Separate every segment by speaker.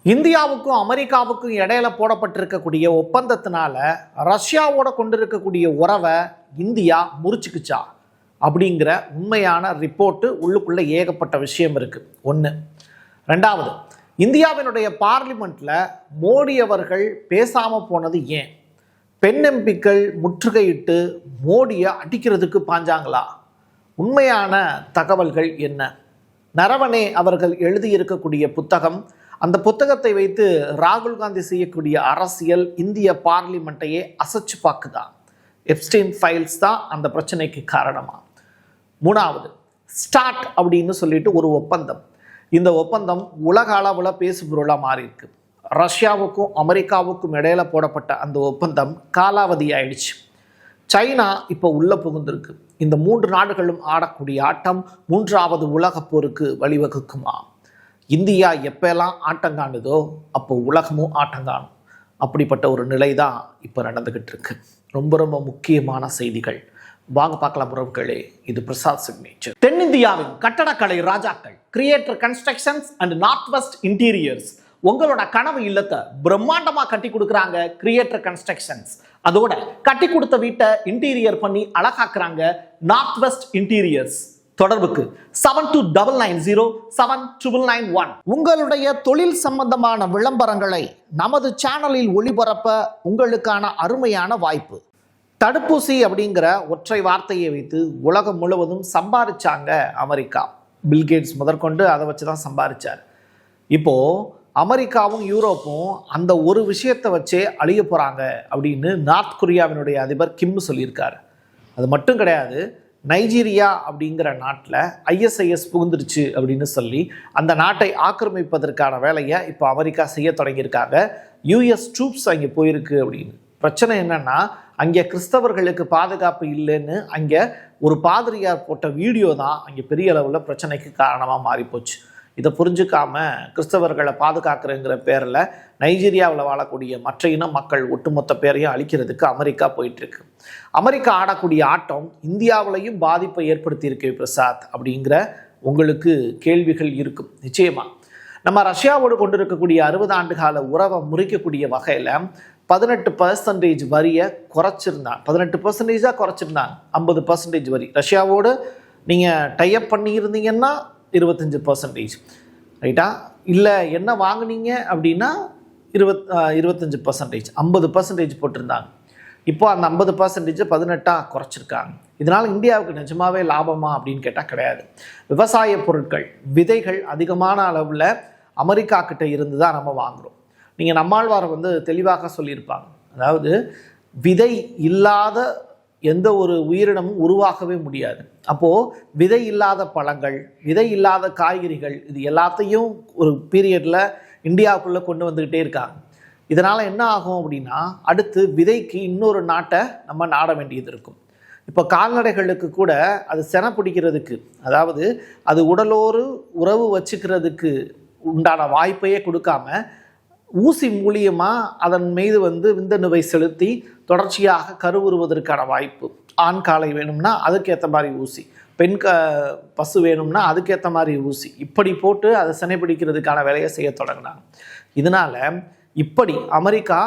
Speaker 1: இந்தியாவுக்கும் அமெரிக்காவுக்கும் இடையில போடப்பட்டிருக்கக்கூடிய ஒப்பந்தத்தினால ரஷ்யாவோட கொண்டிருக்கக்கூடிய உறவை இந்தியா முறிச்சுக்குச்சா அப்படிங்கிற உண்மையான ரிப்போர்ட்டு உள்ளுக்குள்ள ஏகப்பட்ட விஷயம் இருக்கு. ஒன்று. ரெண்டாவது, இந்தியாவினுடைய பார்லிமெண்ட்ல மோடி அவர்கள் பேசாம போனது ஏன்? பெண் எம்பிக்கள் முற்றுகையிட்டு மோடியை அடிக்கிறதுக்கு பாஞ்சாங்களா? உண்மையான தகவல்கள் என்ன? நரவனே அவர்கள் எழுதியிருக்கக்கூடிய புத்தகம், அந்த புத்தகத்தை வைத்து ராகுல் காந்தி செய்யக்கூடிய அரசியல் இந்திய பார்லிமெண்ட்டையே அசைச்சு பார்க்குதா? எப்ஸ்டீன் ஃபைல்ஸ் தான் அந்த பிரச்சனைக்கு காரணமா? மூணாவது, ஸ்டார்ட் அப்படின்னு சொல்லிட்டு ஒரு ஒப்பந்தம். இந்த ஒப்பந்தம் உலக அளவில் பேசுபொருளாக மாறி இருக்கு. ரஷ்யாவுக்கும் அமெரிக்காவுக்கும் இடையில போடப்பட்ட அந்த ஒப்பந்தம் காலாவதி ஆயிடுச்சு. சைனா இப்போ உள்ள புகுந்திருக்கு. இந்த மூன்று நாடுகளும் ஆடக்கூடிய ஆட்டம் மூன்றாவது உலக போருக்கு வழிவகுக்குமா? இந்தியா எப்பெல்லாம் ஆட்டம் காணுதோ அப்போ உலகமும் ஆட்டம் காணும். அப்படிப்பட்ட ஒரு நிலை தான் இப்போ நடந்துகிட்டு இருக்கு. ரொம்ப ரொம்ப முக்கியமான செய்திகள் வாங்க பார்க்கலாம் உறவுகளே. இது பிரசாத் சிக்னேச்சர். தென்னிந்தியாவின் கட்டடக்கலை ராஜாக்கள் creator constructions and north west interiors உங்களோட கனவு இல்லத்தை பிரம்மாண்டமா கட்டி கொடுக்குறாங்க கிரியேட்டர் கன்ஸ்ட்ரக்ஷன்ஸ். அதோட கட்டி கொடுத்த வீட்டை இன்டீரியர் பண்ணி அழகாக்குறாங்க நார்த் வெஸ்ட் இன்டீரியர்ஸ். தொடர்புக்கு 72907991. உங்களுடைய தொழில் சம்பந்தமான விளம்பரங்களை நமது சேனலில் ஒளிபரப்ப உங்களுக்கான அருமையான வாய்ப்பு. தடுப்பூசி அப்படிங்கிற ஒற்றை வார்த்தையை வைத்து உலகம் முழுவதும் சம்பாதிச்சாங்க அமெரிக்கா. பில்கேட்ஸ் முதற்கொண்டு அதை வச்சு தான் சம்பாதிச்சார். இப்போ அமெரிக்காவும் யூரோப்பும் அந்த ஒரு விஷயத்தை வச்சே அழிய போகிறாங்க அப்படின்னு நார்த் கொரியாவினுடைய அதிபர் கிம் சொல்லியிருக்காரு. அது மட்டும் கிடையாது, நைஜீரியா அப்படிங்கிற நாட்டில் ISIS புகுந்துருச்சு அப்படின்னு சொல்லி அந்த நாட்டை ஆக்கிரமிப்பதற்கான வேலையை இப்போ அமெரிக்கா செய்ய தொடங்கியிருக்காங்க. US ட்ரூப்ஸ் அங்கே போயிருக்கு அப்படின்னு. பிரச்சனை என்னன்னா, அங்கே கிறிஸ்தவர்களுக்கு பாதுகாப்பு இல்லைன்னு அங்கே ஒரு பாதிரியார் போட்ட வீடியோ தான் அங்கே பெரிய அளவில் பிரச்சனைக்கு காரணமாக மாறிப்போச்சு. இதை புரிஞ்சுக்காம கிறிஸ்தவர்களை பாதுகாக்கிறங்கிற பேரில் நைஜீரியாவில் வாழக்கூடிய மற்ற இன மக்கள் ஒட்டுமொத்த பேரையும் அழிக்கிறதுக்கு அமெரிக்கா போயிட்டுருக்கு. அமெரிக்கா ஆடக்கூடிய ஆட்டம் இந்தியாவிலையும் பாதிப்பை ஏற்படுத்தியிருக்கு பிரசாத் அப்படிங்கிற உங்களுக்கு கேள்விகள் இருக்கும். நிச்சயமா நம்ம ரஷ்யாவோடு கொண்டிருக்கக்கூடிய 60 ஆண்டு கால உறவை முறிக்கக்கூடிய வகையில் 18% வரியை குறைச்சிருந்தாங்க. 18% குறைச்சிருந்தாங்க. 50% வரி ரஷ்யாவோடு நீங்கள் டைப் பண்ணியிருந்தீங்கன்னா 25%, ரைட்டா? இல்லை என்ன வாங்கினீங்க அப்படின்னா 25%, 50% போட்டிருந்தாங்க. இப்போ அந்த 50% 18 குறைச்சிருக்காங்க. இதனால் இந்தியாவுக்கு நிஜமாவே லாபமா அப்படின்னு கேட்டால் கிடையாது. விவசாய பொருட்கள், விதைகள் அதிகமான அளவில் அமெரிக்கா கிட்ட இருந்து தான் நம்ம வாங்குகிறோம். நீங்கள் நம்மாழ்வாரை தெளிவாக சொல்லியிருப்பாங்க. அதாவது விதை இல்லாத எந்த ஒரு உயிரினமும் உருவாகவே முடியாது. அப்போது விதை இல்லாத பழங்கள், விதை இல்லாத காய்கறிகள், இது எல்லாத்தையும் ஒரு பீரியடில் இந்தியாவுக்குள்ளே கொண்டு வந்துக்கிட்டே இருக்காங்க. இதனால் என்ன ஆகும் அப்படின்னா, அடுத்து விதைக்கு இன்னொரு நாட்டை நம்ம நாட வேண்டியது இருக்கும். இப்போ கால்நடைகளுக்கு கூட அது செனை பிடிக்கிறதுக்கு, அதாவது அது உடலோடு உறவு வச்சுக்கிறதுக்கு உண்டான வாய்ப்பையே கொடுக்காம ஊசி மூலியமாக அதன் மீது விந்தணுவை செலுத்தி தொடர்ச்சியாக கருவுறுவதற்கான வாய்ப்பு. ஆண் காளை வேணும்னா அதுக்கேற்ற மாதிரி ஊசி, பெண் பசு வேணும்னா அதுக்கேற்ற மாதிரி ஊசி, இப்படி போட்டு அதை சினைப்பிடிக்கிறதுக்கான வேலையை செய்ய தொடங்கினாங்க. இதனால் இப்படி அமெரிக்கா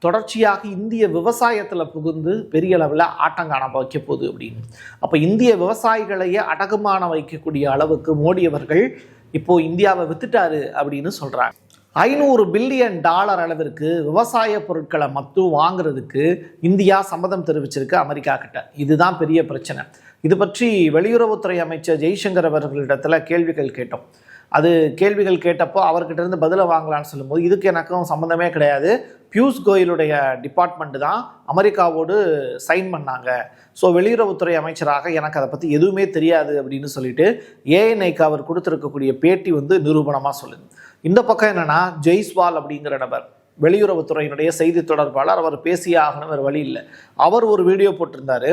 Speaker 1: தொடர்ச்சியாக இந்திய விவசாயத்தில் புகுந்து பெரிய அளவில் ஆட்டங்காண வைக்க போகுது அப்படின்னு. அப்போ இந்திய விவசாயிகளையே அடகுமான வைக்கக்கூடிய அளவுக்கு மோடி அவர்கள் இப்போது இந்தியாவை வித்துட்டாரு அப்படின்னு சொல்கிறாங்க. $500 பில்லியன் அளவிற்கு விவசாய பொருட்களை மட்டும் வாங்குறதுக்கு இந்தியா சம்மதம் தெரிவிச்சிருக்கு அமெரிக்கா கிட்ட. இதுதான் பெரிய பிரச்சனை. இது பற்றி வெளியுறவுத்துறை அமைச்சர் ஜெய்சங்கர் அவர்களிடத்துல கேள்விகள் கேட்டோம். அது கேள்விகள் கேட்டப்போ அவர்கிட்ட இருந்து பதிலை வாங்கலான்னு சொல்லும்போது, இதுக்கு எனக்கும் சம்மந்தமே கிடையாது, பியூஷ் கோயலுடைய டிபார்ட்மெண்ட் தான் அமெரிக்காவோடு சைன் பண்ணாங்க, ஸோ வெளியுறவுத்துறை அமைச்சராக எனக்கு அதை பற்றி எதுவுமே தெரியாது அப்படின்னு சொல்லிட்டு ஏஎன்ஐக்கு அவர் கொடுத்துருக்கக்கூடிய பேட்டி நிரூபணமாக சொல்லுது. இந்த பக்கம் என்னன்னா, ஜெய்ஸ்வால் அப்படிங்கிற நபர் வெளியுறவுத்துறையினுடைய செய்தி தொடர்பாளர், அவர் பேசியே ஆகணும், வேறு வழி இல்லை. அவர் ஒரு வீடியோ போட்டிருந்தாரு.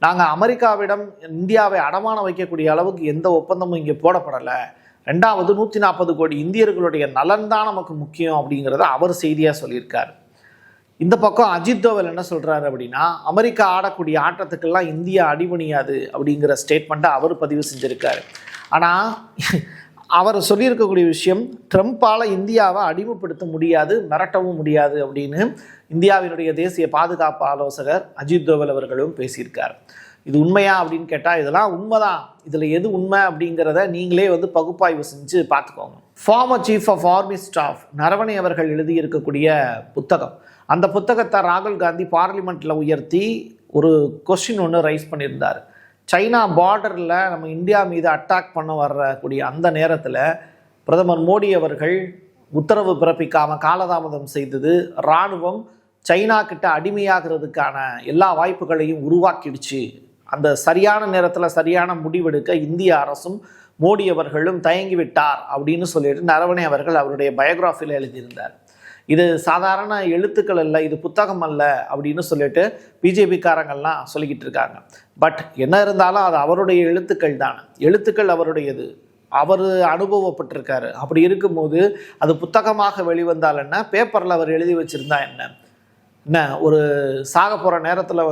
Speaker 1: நாங்கள் அமெரிக்காவிடம் இந்தியாவை அடமானம் வைக்கக்கூடிய அளவுக்கு எந்த ஒப்பந்தமும் இங்கே போடப்படலை, ரெண்டாவது 140 கோடி இந்தியர்களுடைய நலன் தான் நமக்கு முக்கியம் அப்படிங்கிறத அவர் செய்தியாக சொல்லியிருக்காரு. இந்த பக்கம் அஜித் தோவல் என்ன சொல்கிறாரு அப்படின்னா, அமெரிக்கா ஆடக்கூடிய ஆட்டத்துக்கெல்லாம் இந்தியா அடிபணியாது அப்படிங்கிற ஸ்டேட்மெண்ட்டை அவர் பதிவு செஞ்சுருக்காரு. ஆனால் அவர் சொல்லியிருக்கக்கூடிய விஷயம், ட்ரம்ப்பால் இந்தியாவை அடிமைப்படுத்த முடியாது, மிரட்டவும் முடியாது அப்படின்னு இந்தியாவினுடைய தேசிய பாதுகாப்பு ஆலோசகர் அஜித் தோவல் அவர்களும் பேசியிருக்கார். இது உண்மையா அப்படின்னு கேட்டால் இதெல்லாம் உண்மைதான். இதில் எது உண்மை அப்படிங்கிறத நீங்களே பகுப்பாய்வு செஞ்சு பார்த்துக்கோங்க. Former chief of army staff Naravane அவர்கள் எழுதியிருக்கக்கூடிய புத்தகம், அந்த புத்தகத்தை ராகுல் காந்தி பார்லிமெண்ட்டில் உயர்த்தி ஒரு கொஸ்டின் ஒன்று ரைஸ் பண்ணியிருந்தார். சைனா பார்டரில் நம்ம இந்தியா மீது அட்டாக் பண்ண வரக்கூடிய அந்த நேரத்தில் பிரதமர் மோடி அவர்கள் உத்தரவு பிறப்பிக்காமல் காலதாமதம் செய்தது இராணுவம் சைனா கிட்ட அடிமையாகிறதுக்கான எல்லா வாய்ப்புகளையும் உருவாக்கிடுச்சு. அந்த சரியான நேரத்தில் சரியான முடிவெடுக்க இந்திய அரசும் மோடி அவர்களும் தயங்கிவிட்டார் அப்படின்னு சொல்லிட்டு நரவணே அவர்கள் அவருடைய பயோகிராஃபியில் எழுதியிருந்தார். இது சாதாரண எழுத்துக்கள் அல்ல, இது புத்தகம் அல்ல அப்படின்னு சொல்லிட்டு பிஜேபிக்காரங்கள்லாம் சொல்லிக்கிட்டு இருக்காங்க. பட் என்ன இருந்தாலும் அது அவருடைய எழுத்துக்கள் தானே, எழுத்துக்கள் அவருடையது, அவர் அனுபவப்பட்டிருக்காரு. அப்படி இருக்கும்போது அது புத்தகமாக வெளிவந்தால் என்ன, பேப்பரில் அவர் எழுதி வச்சுருந்தா என்ன, ஒரு சாக போகிற நேரத்தில்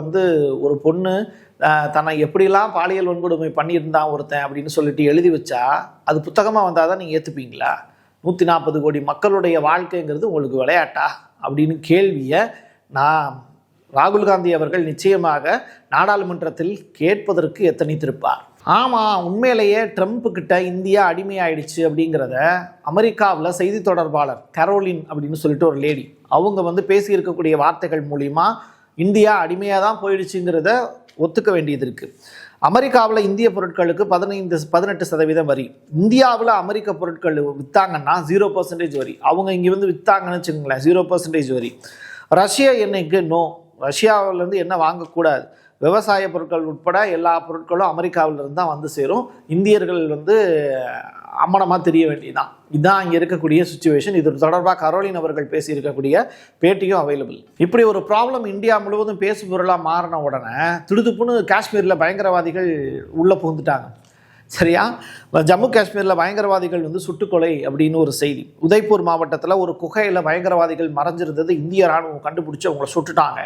Speaker 1: ஒரு பொண்ணு தன்னை எப்படிலாம் பாலியல் வன்கொடுமை பண்ணியிருந்தான் ஒருத்தன் அப்படின்னு சொல்லிட்டு எழுதி வச்சா அது புத்தகமாக வந்தால் தான் நீங்கள் ஏற்றுப்பீங்களா? 140 கோடி மக்களுடைய வாழ்க்கைங்கிறது உங்களுக்கு விளையாட்டா அப்படின்னு கேள்வியை ராகுல் காந்தி அவர்கள் நிச்சயமாக நாடாளுமன்றத்தில் கேட்பதற்கு எத்தனித்திருப்பார். ஆமாம், உண்மையிலேயே ட்ரம்ப்பு கிட்ட இந்தியா அடிமையாயிடுச்சு அப்படிங்கிறத அமெரிக்காவில் செய்தி தொடர்பாளர் கரோலின் அப்படின்னு சொல்லிட்டு ஒரு லேடி, அவங்க பேசியிருக்கக்கூடிய வார்த்தைகள் மூலிமா இந்தியா அடிமையாக தான் போயிடுச்சுங்கிறத ஒத்துக்க வேண்டியது இருக்குது. அமெரிக்காவில் இந்திய பொருட்களுக்கு 18% வரி, இந்தியாவில் அமெரிக்க பொருட்கள் விற்றாங்கன்னா 0% வரி, அவங்க இங்கே விற்றாங்கன்னு வச்சுக்கோங்களேன் 0% வரி. ரஷ்ய எண்ணெய்க்கு நோ, ரஷ்யாவிலேருந்து எண்ணெய் வாங்கக்கூடாது. விவசாய பொருட்கள் உட்பட எல்லா பொருட்களும் அமெரிக்காவிலிருந்து தான் சேரும். இந்தியர்கள் அம்மனமாக தெரிய வேண்டியதுதான். இதுதான் இங்கே இருக்கக்கூடிய சுச்சுவேஷன். இது தொடர்பாக கரோலின் அவர்கள் பேசியிருக்கக்கூடிய பேட்டியும் அவைலபிள். இப்படி ஒரு ப்ராப்ளம் இந்தியா முழுவதும் பேசு பொருளாக மாறின உடனே திடுதுப்புன்னு காஷ்மீரில் பயங்கரவாதிகள் உள்ளே புகுந்துட்டாங்க. சரியா, ஜம்மு காஷ்மீரில் பயங்கரவாதிகள் சுட்டுக்கொலை அப்படின்னு ஒரு செய்தி. உதய்பூர் மாவட்டத்தில் ஒரு குகையில் பயங்கரவாதிகள் மறைஞ்சிருந்தது, இந்திய ராணுவம் கண்டுபிடிச்சி அவங்கள சுட்டுட்டாங்க.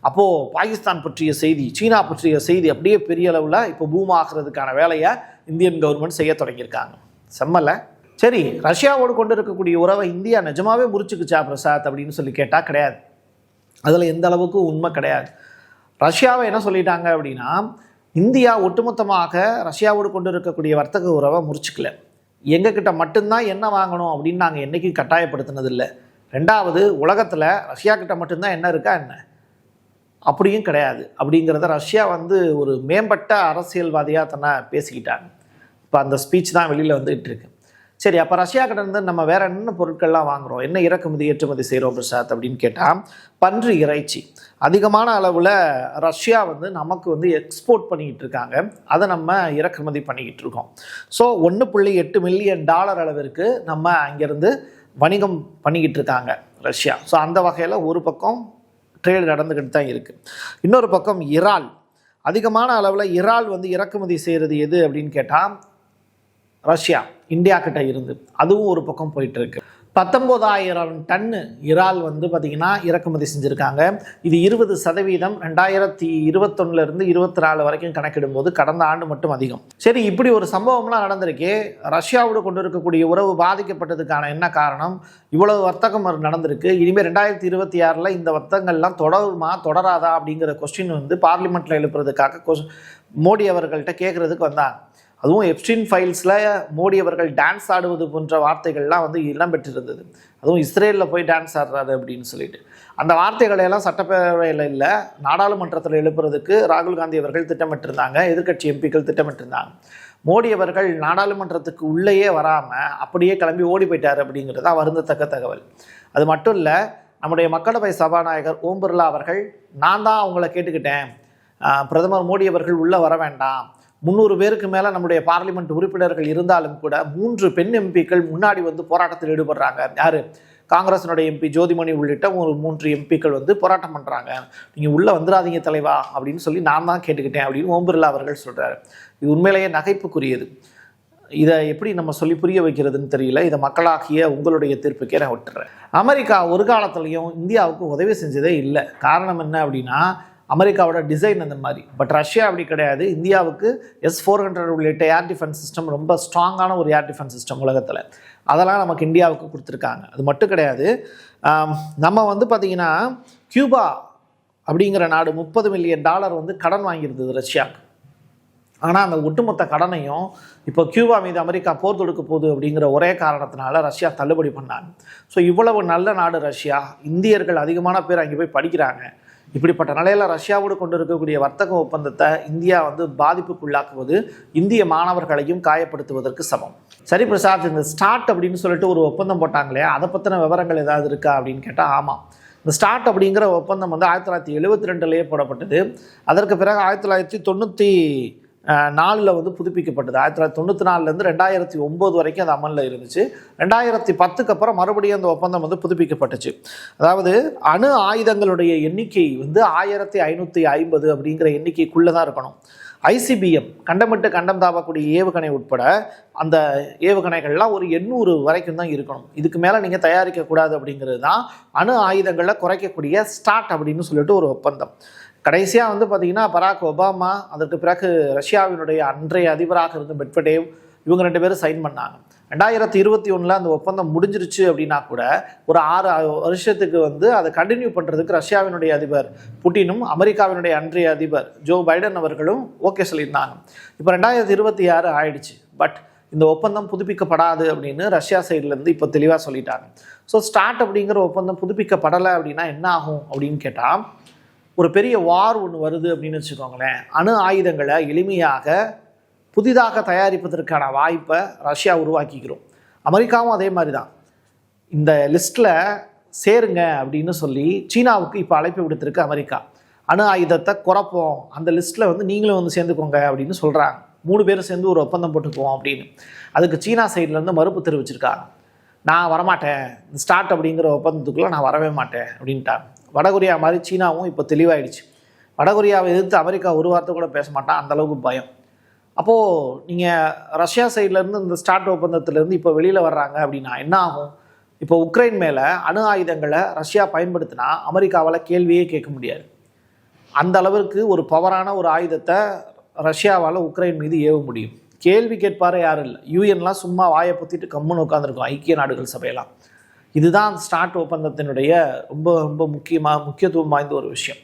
Speaker 1: அப்போது பாகிஸ்தான் பற்றிய செய்தி, சீனா பற்றிய செய்தி அப்படியே பெரிய அளவில் இப்போ பூம் ஆகிறதுக்கான வேலையை இந்தியன் கவர்மெண்ட் செய்ய தொடங்கியிருக்காங்க. செம்மல. சரி, ரஷ்யாவோடு கொண்டு இருக்கக்கூடிய உறவை இந்தியா நிஜமாவே முறிச்சுக்குச்சா பிரசாத் அப்படின்னு சொல்லி கேட்டால் கிடையாது. அதில் எந்த அளவுக்கு உண்மை கிடையாது. ரஷ்யாவை என்ன சொல்லிட்டாங்க அப்படின்னா, இந்தியா ஒட்டுமொத்தமாக ரஷ்யாவோடு கொண்டு இருக்கக்கூடிய வர்த்தக உறவை முறிச்சுக்கல, எங்ககிட்ட மட்டும்தான் என்ன வாங்கணும் அப்படின்னு நாங்கள் என்றைக்கும் கட்டாயப்படுத்தினதில்லை. ரெண்டாவது, உலகத்தில் ரஷ்யா கிட்ட மட்டும்தான் என்ன இருக்கா என்ன அப்படியும் கிடையாது அப்படிங்கிறத ரஷ்யா ஒரு மேம்பட்ட அரசியல்வாதியாக தன்னை பேசிக்கிட்டாங்க. இப்போ அந்த ஸ்பீச் தான் வெளியில் வந்துகிட்டு இருக்கு. சரி, அப்போ ரஷ்யா கிட்ட நம்ம வேறு என்ன பொருட்கள்லாம் வாங்குகிறோம், என்ன இறக்குமதி ஏற்றுமதி செய்கிறோம் பிரசாத் அப்படின்னு கேட்டால், பன்றி இறைச்சி அதிகமான அளவில் ரஷ்யா நமக்கு எக்ஸ்போர்ட் பண்ணிக்கிட்டு இருக்காங்க, அதை நம்ம இறக்குமதி பண்ணிக்கிட்டு இருக்கோம். ஸோ $1.8 மில்லியன் அளவிற்கு நம்ம அங்கேருந்து வணிகம் பண்ணிக்கிட்டு இருக்காங்க ரஷ்யா. ஸோ அந்த வகையில் ஒரு பக்கம் ட்ரேடு நடந்துக்கிட்டு தான் இருக்குது. இன்னொரு பக்கம் இறால், அதிகமான அளவில் இறால் இறக்குமதி செய்கிறது எது அப்படின்னு கேட்டால் ரஷ்யா, இந்தியா கிட்ட இருந்து. அதுவும் ஒரு பக்கம் போயிட்டு இருக்கு. 19,000 டன்னு இறால் பார்த்திங்கன்னா இறக்குமதி செஞ்சுருக்காங்க. இது 20% 2021 24 வரைக்கும் கணக்கிடும்போது கடந்த ஆண்டு மட்டும் அதிகம். சரி, இப்படி ஒரு சம்பவம்லாம் நடந்திருக்கே, ரஷ்யாவோடு கொண்டு இருக்கக்கூடிய உறவு பாதிக்கப்பட்டதுக்கான என்ன காரணம்? இவ்வளவு வர்த்தகம் நடந்திருக்கு, இனிமேல் 2026 இந்த வர்த்தகங்கள்லாம் தொடருமா தொடராதா அப்படிங்கிற கொஸ்டின் பார்லிமெண்ட்டில் எழுப்புறதுக்காக மோடி அவர்கள்ட்ட கேட்குறதுக்கு வந்தாங்க. அதுவும் எப்ஸ்டீன் ஃபைல்ஸில் மோடி அவர்கள் டான்ஸ் ஆடுவது போன்ற வார்த்தைகள்லாம் இடம்பெற்றிருந்தது. அதுவும் இஸ்ரேலில் போய் டான்ஸ் ஆடுறாரு அப்படின்னு சொல்லிட்டு அந்த வார்த்தைகளையெல்லாம் சட்டப்பேரவையில் இல்லை, நாடாளுமன்றத்தில் எழுப்புறதுக்கு ராகுல் காந்தி அவர்கள் திட்டமிட்டிருந்தாங்க, எதிர்க்கட்சி எம்பிக்கள் திட்டமிட்டிருந்தாங்க. மோடி அவர்கள் நாடாளுமன்றத்துக்கு உள்ளேயே வராமல் அப்படியே கிளம்பி ஓடி போயிட்டார் அப்படிங்கிறது தான் வருந்தத்தக்க தகவல். அது மட்டும் இல்லை, நம்முடைய மக்களவை சபாநாயகர் ஓம் பிர்லா அவர்கள், நான் தான் அவங்கள கேட்டுக்கிட்டேன், பிரதமர் மோடி அவர்கள் உள்ளே வர வேண்டாம், 300 பேருக்கு மேலே நம்முடைய பார்லிமெண்ட் உறுப்பினர்கள் இருந்தாலும் கூட 3 பெண் எம்பிக்கள் முன்னாடி போராட்டத்தில் ஈடுபடுறாங்க. யார்? காங்கிரஸினுடைய எம்பி ஜோதிமணி உள்ளிட்ட ஒரு 3 எம்பிக்கள் போராட்டம் பண்ணுறாங்க, நீங்கள் உள்ளே வந்துடாதீங்க தலைவா அப்படின்னு சொல்லி நான் தான் கேட்டுக்கிட்டேன் அப்படின்னு ஓம் பிர்லா அவர்கள் சொல்கிறாரு. இது உண்மையிலேயே நகைப்புக்குரியது. இதை எப்படி நம்ம சொல்லி புரிய வைக்கிறதுன்னு தெரியல. இதை மக்களாகிய உங்களுடைய தீர்ப்புக்கே நான் விட்டுறேன். அமெரிக்கா ஒரு காலத்துலேயும் இந்தியாவுக்கு உதவி செஞ்சதே இல்லை. காரணம் என்ன அப்படின்னா, அமெரிக்காவோட டிசைன் அந்த மாதிரி. பட் ரஷ்யா அப்படி கிடையாது. இந்தியாவுக்கு S-400 உள்ளிட்ட ஏர் டிஃபென்ஸ் சிஸ்டம் ரொம்ப ஸ்ட்ராங்கான ஒரு ஏர் டிஃபென்ஸ் சிஸ்டம் உலகத்தில். அதெல்லாம் நமக்கு இந்தியாவுக்கு கொடுத்துருக்காங்க. அது மட்டும் கிடையாது, நம்ம வந்து பார்த்திங்கன்னா கியூபா அப்படிங்கிற நாடு $30 மில்லியன் வந்து கடன் வாங்கியிருந்தது ரஷ்யாவுக்கு. ஆனால் அந்த ஒட்டுமொத்த கடனையும் இப்போ கியூபா மீது அமெரிக்கா போர் தொடுக்க போகுது அப்படிங்கிற ஒரே காரணத்தினால ரஷ்யா தள்ளுபடி பண்ணாங்க. ஸோ இவ்வளவு நல்ல நாடு ரஷ்யா, இந்தியர்கள் அதிகமான பேர் அங்கே போய் படிக்கிறாங்க. இப்படிப்பட்ட நிலையில் ரஷ்யாவோடு கொண்டு இருக்கக்கூடிய வர்த்தக ஒப்பந்தத்தை இந்தியா வந்து பாதிப்புக்குள்ளாக்குவது இந்திய மாணவர்களையும் காயப்படுத்துவதற்கு சமம். சரி பிரசாத், இந்த ஸ்டார்ட் அப்படின்னு சொல்லிட்டு ஒரு ஒப்பந்தம் போட்டாங்களே, அதை பற்றின விவரங்கள் ஏதாவது இருக்கா அப்படின்னு கேட்டால் ஆமாம். இந்த ஸ்டார்ட் அப்படிங்கிற ஒப்பந்தம் வந்து 1972 போடப்பட்டது. அதற்கு பிறகு 1994 வந்து புதுப்பிக்கப்பட்டது. 1994 2009 வரைக்கும் அது அமலில் இருந்துச்சு. 2010 அப்புறம் மறுபடியும் அந்த ஒப்பந்தம் வந்து புதுப்பிக்கப்பட்டுச்சு. அதாவது அணு ஆயுதங்களுடைய எண்ணிக்கை வந்து 1550 அப்படிங்கிற எண்ணிக்கைக்குள்ளே தான் இருக்கணும். ICBM கண்டமிட்டு கண்டம் தாவக்கூடிய ஏவுகணை உட்பட அந்த ஏவுகணைகள்லாம் ஒரு 800 வரைக்கும் தான் இருக்கணும். இதுக்கு மேலே நீங்கள் தயாரிக்கக்கூடாது அப்படிங்கிறது தான் அணு ஆயுதங்களில் குறைக்கக்கூடிய ஸ்டார்ட் அப்படின்னு சொல்லிட்டு ஒரு ஒப்பந்தம். கடைசியாக வந்து பார்த்திங்கன்னா பராக் ஒபாமா, அதற்கு பிறகு ரஷ்யாவினுடைய அன்றைய அதிபராக இருந்த மெட்வெடேவ், இவங்க 2 பேரும் சைன் பண்ணாங்க. 2021 அந்த ஒப்பந்தம் முடிஞ்சிருச்சு அப்படின்னா கூட ஒரு 6 வருஷத்துக்கு வந்து அதை கண்டினியூ பண்ணுறதுக்கு ரஷ்யாவினுடைய அதிபர் புட்டினும் அமெரிக்காவினுடைய அன்றைய அதிபர் ஜோ பைடன் அவர்களும் ஓகே சொல்லியிருந்தாங்க. இப்போ 2026 ஆயிடுச்சு. பட் இந்த ஒப்பந்தம் புதுப்பிக்கப்படாது அப்படின்னு ரஷ்யா சைட்லேருந்து இப்போ தெளிவாக சொல்லிட்டாங்க. ஸோ ஸ்டார்ட் அப்படிங்கிற ஒப்பந்தம் புதுப்பிக்கப்படலை அப்படின்னா என்ன ஆகும் அப்படின்னு கேட்டால், ஒரு பெரிய வார் ஒன்று வருது அப்படின்னு வச்சுக்கோங்களேன். அணு ஆயுதங்களை எளிமையாக புதிதாக தயாரிப்பதற்கான வாய்ப்பை ரஷ்யா உருவாக்கிக்கிறோம். அமெரிக்காவும் அதே மாதிரி தான். இந்த லிஸ்ட்டில் சேருங்க அப்படின்னு சொல்லி சீனாவுக்கு இப்போ அழைப்பு விடுத்திருக்கு அமெரிக்கா. அணு ஆயுதத்தை குறைப்போம், அந்த லிஸ்ட்டில் வந்து நீங்களும் வந்து சேர்ந்துக்கோங்க அப்படின்னு சொல்கிறாங்க. 3 பேரும் சேர்ந்து ஒரு ஒப்பந்தம் போட்டுக்குவோம் அப்படின்னு. அதுக்கு சீனா சைட்லேருந்து மறுப்பு தெரிவிச்சிருக்காங்க. நான் வரமாட்டேன், இந்த ஸ்டார்ட் அப்படிங்கிற ஒப்பந்தத்துக்குள்ளே நான் வரவே மாட்டேன் அப்படின்ட்டாங்க. வடகொரியா மாதிரி சீனாவும் இப்போ தெளிவாயிடுச்சு. வடகொரியாவை எதிர்த்து அமெரிக்கா ஒரு வார்த்தை கூட பேச மாட்டான், அந்தளவுக்கு பயம். அப்போது நீங்கள் ரஷ்யா சைட்லேருந்து இந்த ஸ்டார்ட் ஒப்பந்தத்திலேருந்து இப்போ வெளியில் வர்றாங்க அப்படின்னா என்ன ஆகும்? இப்போ உக்ரைன் மேலே அணு ஆயுதங்களை ரஷ்யா பயன்படுத்தினா அமெரிக்காவால் கேள்வியே கேட்க முடியாது. அந்த அளவிற்கு ஒரு பவரான ஒரு ஆயுதத்தை ரஷ்யாவால் உக்ரைன் மீது ஏவ முடியும். கேள்வி கேட்பாரே யாரும் இல்லை. யூஎன்லாம் சும்மா வாயை பொத்திட்டு கம்முன்னு உட்காந்துருக்கும், ஐக்கிய நாடுகள் சபையெல்லாம். இதுதான் ஸ்டார்ட் ஒப்பந்தத்தினுடைய ரொம்ப ரொம்ப முக்கியத்துவம் வாய்ந்த ஒரு விஷயம்.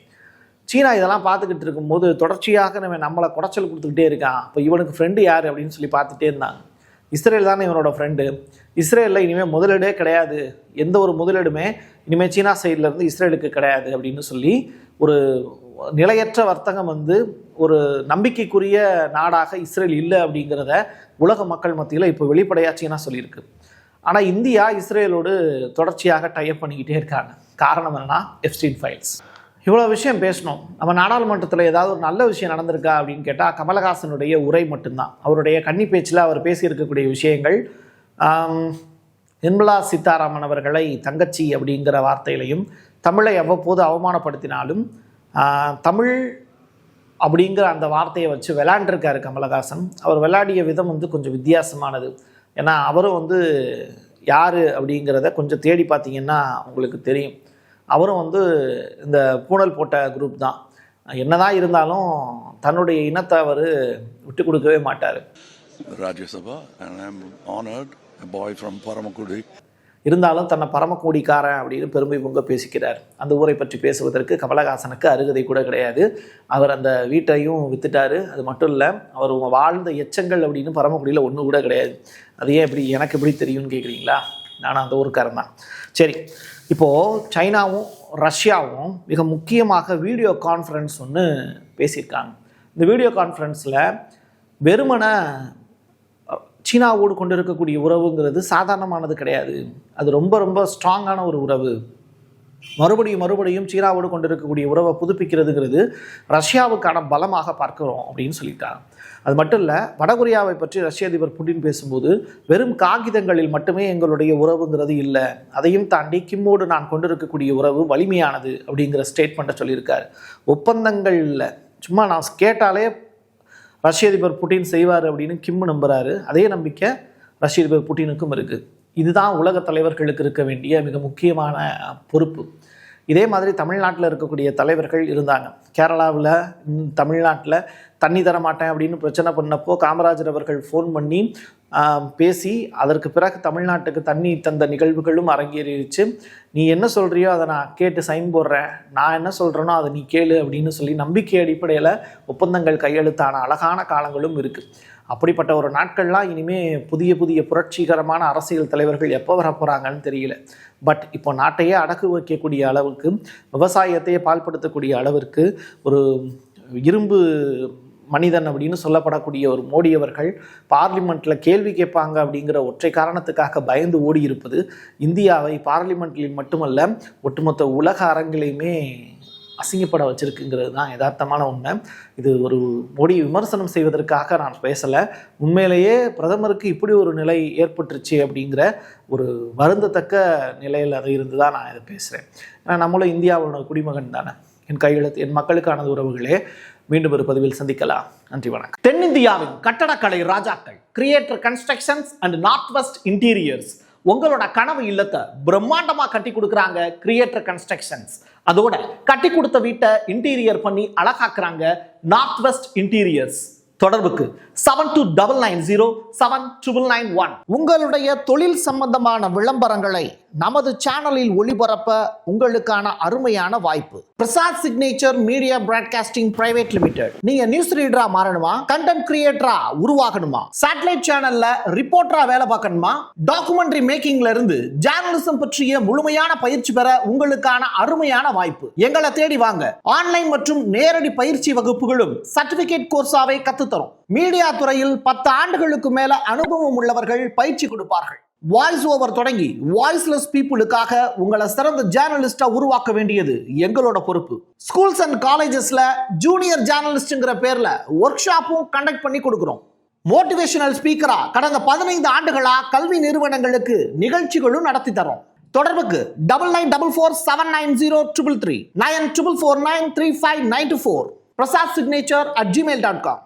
Speaker 1: சீனா இதெல்லாம் பார்த்துக்கிட்டு இருக்கும்போது தொடர்ச்சியாக நம்மளை குடைச்சல் கொடுத்துக்கிட்டே இருக்கான். இப்போ இவனுக்கு ஃப்ரெண்டு யார் அப்படின்னு சொல்லி பார்த்துட்டே இருந்தாங்க. இஸ்ரேல் தானே இவனோட ஃப்ரெண்டு. இஸ்ரேலில் இனிமேல் முதலீடே கிடையாது, எந்த ஒரு முதலீடுமே இனிமேல் சீனா சைட்லேருந்து இஸ்ரேலுக்கு கிடையாது அப்படின்னு சொல்லி ஒரு நிலையற்ற வர்த்தகம் வந்து ஒரு நம்பிக்கைக்குரிய நாடாக இஸ்ரேல் இல்லை அப்படிங்கிறத உலக மக்கள் மத்தியில் இப்போ வெளிப்படையாக சீனா சொல்லியிருக்கு. ஆனால் இந்தியா இஸ்ரேலோடு தொடர்ச்சியாக டைப் பண்ணிக்கிட்டே இருக்காங்க. காரணம் என்னன்னா எப்ஸ்டீன் ஃபைல்ஸ். இவ்வளோ விஷயம் பேசணும். நம்ம நாடாளுமன்றத்தில் ஏதாவது ஒரு நல்ல விஷயம் நடந்திருக்கா அப்படின்னு கேட்டால் கமலஹாசனுடைய உரை மட்டும்தான். அவருடைய கன்னி பேச்சில் அவர் பேசியிருக்கக்கூடிய விஷயங்கள், நிர்மலா சீதாராமன் அவர்களை தங்கச்சி அப்படிங்கிற வார்த்தையிலையும் தமிழை அவ்வப்போது அவமானப்படுத்தினாலும் தமிழ் அப்படிங்கிற அந்த வார்த்தையை வச்சு விளையாண்டுருக்காரு கமலஹாசன். அவர் விளையாடிய விதம் வந்து கொஞ்சம் வித்தியாசமானது. ஏன்னா அவரும் வந்து யார் அப்படிங்கிறத கொஞ்சம் தேடி பார்த்தீங்கன்னா உங்களுக்கு தெரியும். அவரும் வந்து இந்த பூனல் போட்ட குரூப் தான். என்னதான் இருந்தாலும் தன்னுடைய இனத்தை அவர் விட்டு கொடுக்கவே மாட்டார்.
Speaker 2: ராஜ்யசபா பரமக்குடி
Speaker 1: இருந்தாலும் தன்னை பரமக்குடிக்காரன் அப்படின்னு பெருமை பொங்க பேசிக்கிறார். அந்த ஊரை பற்றி பேசுவதற்கு கமலஹாசனுக்கு அருகதை கூட கிடையாது. அவர் அந்த வீட்டையும் வித்துட்டாரு. அது மட்டும் இல்லை, அவர் வாழ்ந்த எச்சங்கள் அப்படின்னு பரமக்குடியில் ஒன்று கூட கிடையாது. அது ஏன் எப்படி எனக்கு எப்படி தெரியும்னு கேட்குறீங்களா? நானும் அந்த ஊருக்காரன் தான். சரி, இப்போது சைனாவும் ரஷ்யாவும் மிக முக்கியமாக வீடியோ கான்ஃபரன்ஸ் ஒன்று பேசியிருக்காங்க. இந்த வீடியோ கான்ஃபரன்ஸில் வெறுமனை சீனாவோடு கொண்டு இருக்கக்கூடிய உறவுங்கிறது சாதாரணமானது கிடையாது. அது ரொம்ப ரொம்ப ஸ்ட்ராங்கான ஒரு உறவு. மறுபடியும் சீனாவோடு கொண்டு இருக்கக்கூடிய உறவை புதுப்பிக்கிறதுங்கிறது ரஷ்யாவுக்கான பலமாக பார்க்கிறோம் அப்படின்னு சொல்லிட்டாங்க. அது மட்டும் இல்லை, வடகொரியாவை பற்றி ரஷ்ய அதிபர் புட்டின் பேசும்போது வெறும் காகிதங்களில் மட்டுமே எங்களுடைய உறவுங்கிறது இல்லை, அதையும் தாண்டி கிம்மோடு நான் கொண்டிருக்கக்கூடிய உறவு வலிமையானது அப்படிங்கிற ஸ்டேட்மெண்ட்டை சொல்லியிருக்காரு. ஒப்பந்தங்கள் இல்லை, சும்மா நான் கேட்டாலே ரஷ்ய அதிபர் புட்டின் செய்வார் அப்படின்னு கிம் நம்புகிறாரு. அதே நம்பிக்கை ரஷ்ய அதிபர் புட்டினுக்கும் இருக்குது. இதுதான் உலக தலைவர்களுக்கு இருக்க வேண்டிய மிக முக்கியமான பொறுப்பு. இதே மாதிரி தமிழ்நாட்டில் இருக்கக்கூடிய தலைவர்கள் இருந்தாங்க. கேரளாவில், தமிழ்நாட்டில் தண்ணி தர மாட்டேன் அப்படின்னு பிரச்சனை பண்ணப்போ காமராஜர் அவர்கள் ஃபோன் பண்ணி பேசி அதற்கு பிறகு தமிழ்நாட்டுக்கு தண்ணி தந்த நிகழ்வுகளும் அரங்கேறிடுச்சு. நீ என்ன சொல்கிறியோ அதை நான் கேட்டு சைன் போடுறேன், நான் என்ன சொல்கிறேனோ அதை நீ கேளு அப்படின்னு சொல்லி நம்பிக்கை அடிப்படையில் ஒப்பந்தங்கள் கையெழுத்தான அழகான காலங்களும் இருக்குது. அப்படிப்பட்ட ஒரு நாட்கள்லாம் இனிமேல் புதிய புதிய புரட்சிகரமான அரசியல் தலைவர்கள் எப்போ வர போகிறாங்கன்னு தெரியல. பட் இப்போ நாட்டையே அடக்கு வைக்கக்கூடிய அளவுக்கு, விவசாயத்தையே பால்படுத்தக்கூடிய அளவிற்கு ஒரு இரும்பு மனிதன் அப்படின்னு சொல்லப்படக்கூடிய ஒரு மோடி அவர்கள் பார்லிமெண்ட்டில் கேள்வி கேட்பாங்க அப்படிங்கிற ஒற்றை காரணத்துக்காக பயந்து ஓடி இருப்பது இந்தியாவை பார்லிமெண்ட்டில் மட்டுமல்ல ஒட்டுமொத்த உலக அரங்கிலையுமே அசிங்கப்பட வச்சிருக்குங்கிறது தான் யதார்த்தமான உண்மை. இது ஒரு மோடி விமர்சனம் செய்வதற்காக நான் பேசலை. உண்மையிலேயே பிரதமருக்கு இப்படி ஒரு நிலை ஏற்பட்டுருச்சு அப்படிங்கிற ஒரு வருந்தத்தக்க நிலையில் அது இருந்து தான் நான் இதை பேசுகிறேன். ஏன்னா நம்மளும் இந்தியாவோட குடிமகன் தானே. என் கையெழுத்து என் மக்களுக்கானது உறவுகளே. மீண்டும் ஒரு பதிவில் சந்திக்கலாம். நன்றி, வணக்கம். தென்னிந்தியாவின் கட்டடக்கலை ராஜாக்கள் creator constructions and north west interiors உங்களோட கனவு இல்லத்தை பிரம்மாண்டமா கட்டி கொடுக்குறாங்க கிரியேட்டர் கன்ஸ்ட்ரக்ஷன்ஸ். அதோட கட்டி கொடுத்த வீட்டை இன்டீரியர் பண்ணி அழகாக்குறாங்க நார்த் வெஸ்ட் இன்டீரியர்ஸ். தொடர்புக்கு 72907991. உங்களுடைய தொழில் சம்பந்தமான விளம்பரங்களை நமது சேனலில் ஒளிபரப்ப உங்களுக்கான அருமையான வாய்ப்பு. Prasad signature media broadcasting private limited. நீங்க நியூஸ் ரீடரா மாறணுமா, கண்டென்ட் கிரியேட்டரா உருவாகணுமா, சேட்டலைட் சேனல்ல ரிப்போர்ட்டரா வேலை பார்க்கணுமா, டாக்குமெண்ட்ரி மேக்கிங்ல இருந்து ஜேர்னலிசம் பற்றிய முழுமையான பயிற்சி பெற உங்களுக்கான அருமையான வாய்ப்பு. எங்களை தேடி வாங்க. ஆன்லைன் மற்றும் நேரடி பயிற்சி வகுப்புகளும் சர்டிபிகேட் கோர்ஸாவே கத்துத்தரும். மீடியா துறையில் 10 ஆண்டுகளுக்கு மேல அனுபவம் உள்ளவர்கள் பயிற்சி கொடுப்பார்கள். வாய்ஸ் ஓவர் தொடங்கி வாய்ஸ்லெஸ் பீப்புளுக்காக உங்களை சிறந்த ஜேர்னலிஸ்டா உருவாக்க வேண்டியது எங்களோட பொறுப்பு. ஸ்கூல்ஸ் அண்ட் காலேஜஸ்ல ஜூனியர் ஜேர்னலிஸ்ட்ங்கிற பேர்ல ஒர்க் ஷாப்பும் கண்டக்ட் பண்ணி கொடுக்கிறோம். மோட்டிவேஷனல் ஸ்பீக்கரா கடந்த 15 ஆண்டுகளா கல்வி நிறுவனங்களுக்கு நிகழ்ச்சிகளும் நடத்தி தரோம். தொடர்புக்கு 9944790333 94493594 prasad signature@gmail.com.